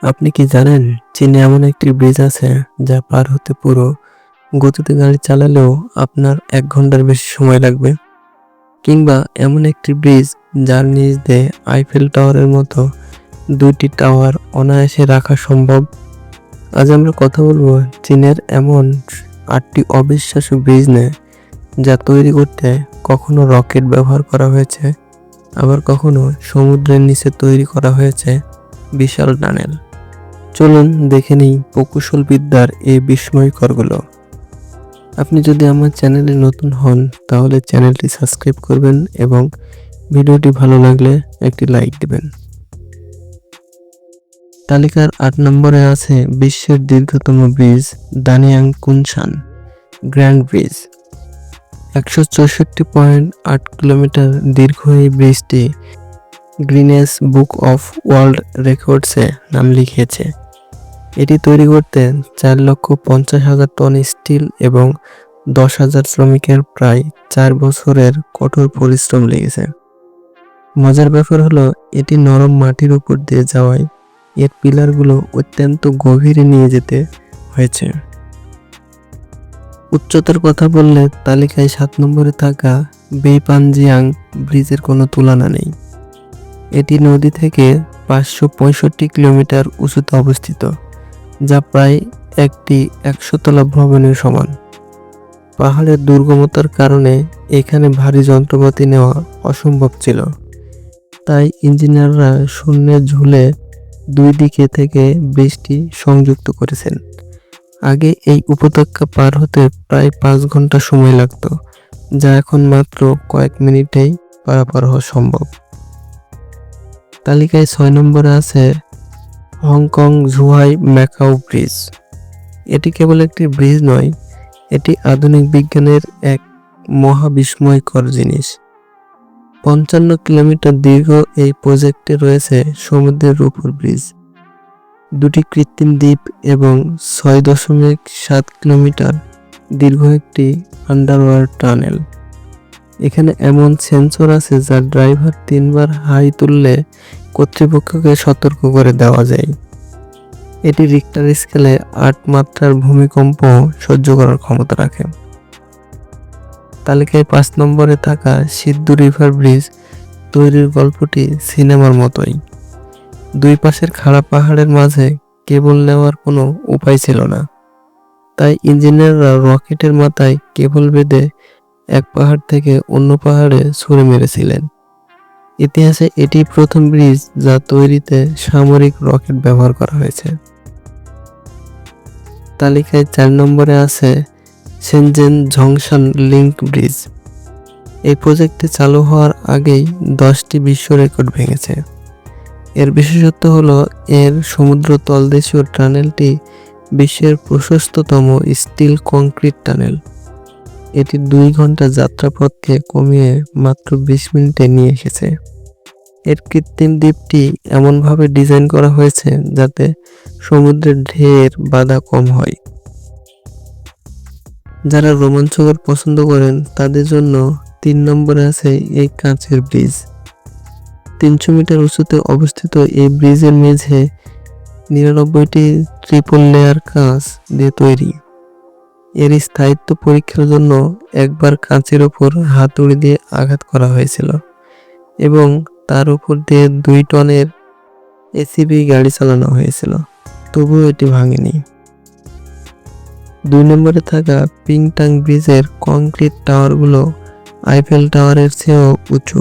আপনি কি জানেন চীনে এমন একটি ব্রিজ আছে যা পার হতে পুরো গতিতে গাড়ি চালালেও আপনার 1 ঘন্টার বেশি সময় লাগবে? কিংবা এমন একটি ব্রিজ যার নিচ দিয়ে আইফেল টাওয়ারের মতো 2টি টাওয়ার অনায়াসে রাখা সম্ভব? আজ আমরা কথা বলবো চীনের এমন 8টি অবিশ্বাস্য ব্রিজ নিয়ে, যা তৈরি করতে কখনো রকেট ব্যবহার করা হয়েছে, আবার কখনো সমুদ্রের নিচে তৈরি করা হয়েছে বিশাল টানেল। চলুন দেখে নিই প্রকৌশল বিদ্যার এই বিস্ময়করগুলো। আপনি যদি আমার চ্যানেলে নতুন হন তাহলে চ্যানেলটি সাবস্ক্রাইব করবেন এবং ভিডিওটি ভালো লাগলে একটি লাইক দিবেন। তালিকার 8 নম্বরে আছে বিশ্বের দীর্ঘতম bridge Danyang Kunshan grand bridge. 164.8 kilometre দীর্ঘ এই ব্রিজটি গ্রিনেস বুক অফ ওয়ার্ল্ড রেকর্ডসে নাম লিখিয়েছে। এটি তৈরি করতে 4,50,000 টন স্টিল এবং 10,000 শ্রমিকের প্রায় 4 বছরের কঠোর পরিশ্রম লেগেছে। মজার ব্যাপার হলো এটি নরম মাটির উপর দিয়ে যাওয়ায় এর পিলারগুলো অত্যন্ত গভীরে নিয়ে যেতে হয়েছে। উচ্চতার কথা বললে তালিকায় 7 নম্বরে থাকা বেইপানজিয়াং ব্রিজের কোনো তুলনা নেই। এটি নদী থেকে 565 কিলোমিটার উঁচুতে অবস্থিত, যা প্রায় একটি 100 তলা ভবনের সমান। পাহাড়ের দুর্গমতার কারণে এখানে ভারী যন্ত্রপাতি নেওয়া অসম্ভব ছিল, তাই ইঞ্জিনিয়াররা শূন্যে ঝুলে 2 দিকে থেকে ব্রিজটি সংযুক্ত করেছেন। আগে এই উপত্যকা পার হতে প্রায় 5 ঘন্টা সময় লাগত, যা এখন মাত্র কয়েক মিনিটেই পারাপার হওয়া সম্ভব। তালিকায় 6 নম্বরে আছে হংকং জুহাই ম্যাকাও ব্রিজ। এটি কেবল একটি ব্রিজ নয়, এটি আধুনিক বিজ্ঞানের এক মহাবিস্ময়কর জিনিস। 55 কিলোমিটার দীর্ঘ এই প্রজেক্টে রয়েছে সমুদ্রের উপর ব্রিজ, 2টি কৃত্রিম দ্বীপ এবং 6.7 কিলোমিটার দীর্ঘ একটি আন্ডারওয়াটার টানেল। এখানে এমন সেন্সর আছে যা ড্রাইভার 3 বার হাই তুললে কর্তৃপক্ষকে সতর্ক করে দেওয়া যায়। এটি রিক্টার স্কেলে 8 মাত্রার ভূমিকম্প সহ্য করার ক্ষমতা রাখে। তালিকায় 5 নম্বরে থাকা সিদ্ধু রিভার ব্রিজ তৈরির গল্পটি সিনেমার মতোই। 2 পাশের খাড়া পাহাড়ের মাঝে কেবল নেওয়ার কোনো উপায় ছিল না, তাই ইঞ্জিনিয়াররা রকেটের মাথায় কেবল বেঁধে এক পাহাড় থেকে অন্য পাহাড়ে ছুঁড়ে মেরেছিলেন। ইতিহাসে এটি প্রথম ব্রিজ যা তৈরিতে সামরিক রকেট ব্যবহার করা হয়েছে। তালিকায় 4 নম্বরে আছে শেনজেন জংশন লিংক ব্রিজ। এই প্রজেক্টটি চালু হওয়ার আগেই 10টি বিশ্ব রেকর্ড ভেঙেছে। এর বিশেষত্ব হলো এর সমুদ্র তলদেশীয় টানেলটি বিশ্বের প্রশস্ততম স্টিল কংক্রিট টানেল। এটি 2 ঘন্টা যাত্রাপথকে কমিয়ে মাত্র 20 মিনিটে নিয়ে এসেছে। এর কৃত্রিম দ্বীপটি এমনভাবে ডিজাইন করা হয়েছে যাতে সমুদ্রের ঢেউয়ের বাধা কম হয়। যারা রোমাঞ্চকর পছন্দ করেন তাদের জন্য 3 নম্বরে আছে এই কাঁচের ব্রিজ। 300 মিটার উঁচুতে অবস্থিত এই ব্রিজের মেঝে 99টি ট্রিপল লেয়ার কাঁচ দিয়ে তৈরি। এর স্থায়িত্ব পরীক্ষার জন্য একবার কাঁচের ওপর হাতুড়ি দিয়ে আঘাত করা হয়েছিল এবং তার উপর দিয়ে 2 টনের এসিবি গাড়ি চালানো হয়েছিল, তবুও এটি ভাঙেনি। 2 নম্বরে থাকা পিংটাং ব্রিজের কংক্রিট টাওয়ারগুলো আইফেল টাওয়ারের চেয়েও উঁচু।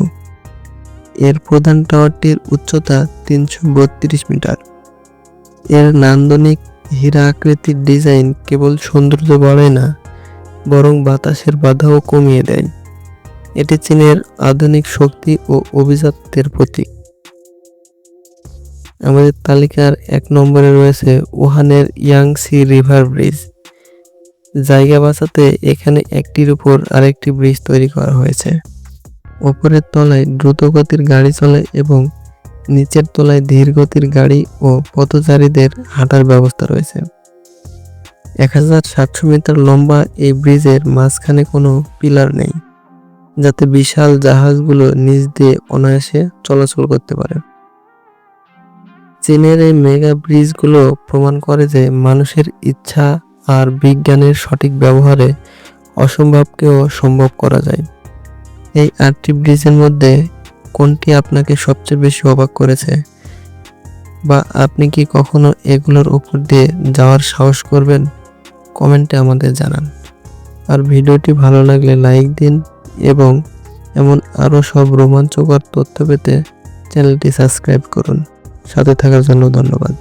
এর প্রধান টাওয়ারটির উচ্চতা 332 মিটার। এর নান্দনিক হীরা আকৃতির ডিজাইন কেবল সৌন্দর্য বাড়ায় না, বরং বাতাসের বাধাও কমিয়ে দেয়। এটি চীনের আধুনিক শক্তি ও অভিজাত্যের প্রতীক। আমাদের তালিকার 1 নম্বরে রয়েছে উহানের ইয়াংসি রিভার ব্রিজ। জায়গা বাঁচাতে এখানে একটির উপর আরেকটি ব্রিজ তৈরি করা হয়েছে। ওপরের তলায় দ্রুতগতির গাড়ি চলে এবং নিচের তলায় ধীর গতির গাড়ি ও পথচারীদের হাঁটার ব্যবস্থা রয়েছে। 1700 মিটার লম্বা এই ব্রিজের মাঝখানে কোনো পিলার নেই, যাতে বিশাল জাহাজগুলো নিচ দিয়ে অনায়াসে চলাচল করতে পারে। চীনের এই মেগা ব্রিজগুলো প্রমাণ করে যে মানুষের ইচ্ছা আর বিজ্ঞানের সঠিক ব্যবহারে অসম্ভবকেও সম্ভব করা যায়। এই 8টি ব্রিজের মধ্যে কোনটি আপনাকে সবচেয়ে বেশি অবাক করেছে, বা আপনি কি কখনো এগুলোর উপর দিয়ে যাওয়ার সাহস করবেন? কমেন্টে আমাদের জানান। আর ভিডিওটি ভালো লাগলে লাইক দিন এবং এমন আরও সব রোমাঞ্চকর তথ্য পেতে চ্যানেলটি সাবস্ক্রাইব করুন। সাথে থাকার জন্য ধন্যবাদ।